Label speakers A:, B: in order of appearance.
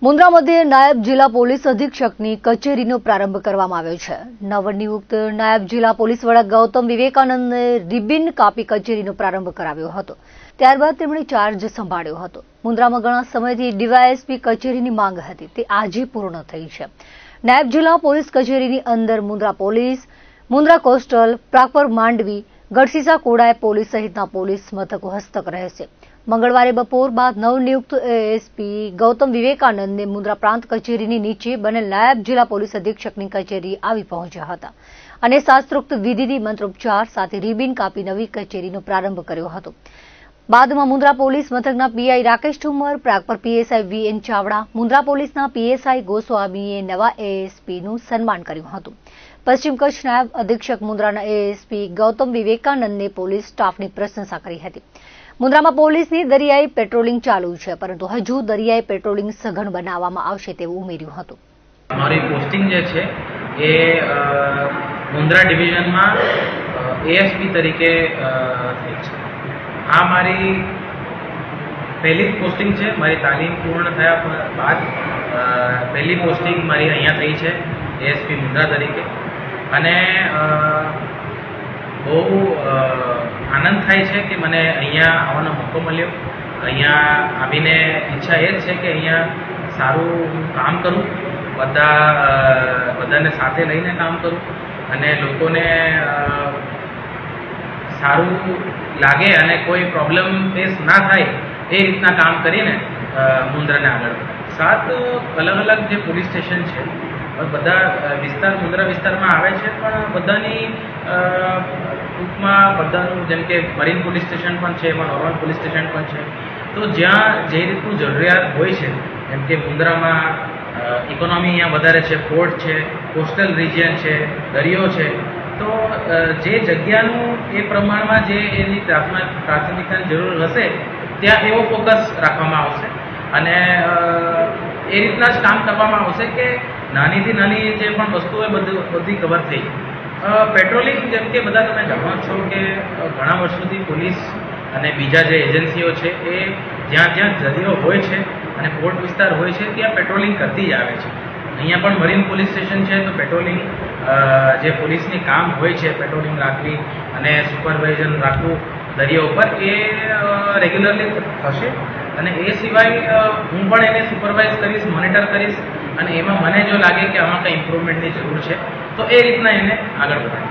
A: મુન્દ્રા મધ્યે નાયબ જિલ્લા પોલીસ અધિક્ષકની કચેરીનો પ્રારંભ કરવામાં આવ્યો છે। નવનિયુક્ત નાયબ જિલ્લા પોલીસ વડા ગૌતમ વિવેકાનંદે રિબિન કાપી કચેરીનો પ્રારંભ કરાવ્યો હતો। ત્યારબાદ તેમણે ચાર્જ સંભાળ્યો હતો। મુન્દ્રામાં ઘણા સમયથી ડીવાયએસપી કચેરીની માંગ હતી, તે આજે પૂર્ણ થઈ છે। નાયબ જિલ્લા પોલીસ કચેરીની અંદર Mundra police, Mundra coastal, Pragpar Mandvi, Gadhsisa Koday police સહિતના પોલીસ મથકો હસ્તક રહેશે। મંગળવારે બપોર બાદ નવનિયુક્ત એએસપી ગૌતમ વિવેકાનંદને મુન્દ્રા પ્રાંત કચેરીની નીચે બનેલ નાયબ જિલ્લા પોલીસ અધિક્ષકની કચેરી આવી પહોંચ્યા હતા અને શાસ્ત્રોક્ત વિધિથી મંત્રોપચાર સાથે રિબિન કાપી નવી કચેરીનો પ્રારંભ કર્યો હતો। બાદમાં મુન્દ્રા પોલીસ મથકના PI Rakesh Thummar, Pragpar PSI VN Chavda, Mundra પોલીસના પીએસઆઈ ગોસ્વામીએ નવા એએસપીનું સન્માન કર્યું હતું। પશ્ચિમ કચ્છ નાયબ અધિક્ષક મુન્દ્રાના એએસપી ગૌતમ વિવેકાનંદને પોલીસ સ્ટાફની પ્રશંસા કરી હતી। મુન્દ્રામાં પોલીસની દરિયાઈ પેટ્રોલિંગ ચાલુ છે, પરંતુ હજુ દરિયાઈ પેટ્રોલિંગ સઘન બનાવવામાં આવશે તેવું ઉમેર્યું હતું।
B: અમારી પોસ્ટિંગ જે છે એ મુન્દ્રા ડિવિઝનમાં એએસપી તરીકે થઈ છે। આ મારી પહેલી પોસ્ટિંગ છે। મારી તાલીમ પૂર્ણ થયા બાદ પહેલી પોસ્ટિંગ મારી અહીંયા થઈ છે એએસપી મુન્દ્રા તરીકે, અને બહુ આનંદ થાય છે કે મને અહીંયા આવવાનો મોકો મળ્યો। અહીંયા આવીને ઈચ્છા એ જ છે કે અહીંયા સારું કામ કરું, બધાને સાથે લઈને કામ કરું અને લોકોને સારું લાગે અને કોઈ પ્રોબ્લેમ ફેસ ના થાય એ રીતના કામ કરીને મુન્દ્રાને આગળ વધારે। 7 અલગ અલગ જે પોલીસ સ્ટેશન છે, બધા વિસ્તાર મુન્દ્રા વિસ્તારમાં આવે છે, પણ બધાની ટૂંકમાં બધાનું જેમ કે મરીન પોલીસ સ્ટેશન પણ છે, એમાં નોર્મલ પોલીસ સ્ટેશન પણ છે। તો જ્યાં જે રીતનું જરૂરિયાત હોય છે, જેમ કે મુન્દ્રામાં ઇકોનોમી અહીંયા વધારે છે, પોર્ટ છે, કોસ્ટલ રિજિયન છે, દરિયો છે, તો જે જગ્યાનું એ પ્રમાણમાં જે એની પ્રાથમિકતાની જરૂર હશે ત્યાં એવો ફોકસ રાખવામાં આવશે અને એ રીતના જ કામ કરવામાં આવશે કે નાનીથી નાની જે પણ વસ્તુ હોય બધી કવર થઈ। પેટ્રોલિંગ જેમ કે બધા તમે જાણો છો કે ઘણા વર્ષોથી પોલીસ અને બીજા જે એજન્સીઓ છે એ જ્યાં જ્યાં દરિયો હોય છે અને પોર્ટ વિસ્તાર હોય છે ત્યાં પેટ્રોલિંગ કરતી જ આવે છે। અહીંયા પણ મરીન પોલીસ સ્ટેશન છે, તો પેટ્રોલિંગ જે પોલીસની કામ હોય છે પેટ્રોલિંગ રાખવી અને સુપરવાઇઝન રાખવું દરિયા ઉપર એ રેગ્યુલરલી થશે। અને એ સિવાય હું પણ એને સુપરવાઇઝ કરીશ, મોનિટર કરીશ અને એમાં મને જો લાગે કે આમાં કંઈ ઇમ્પ્રુવમેન્ટની જરૂર છે તો એ રીતના એને આગળ વધારીશ।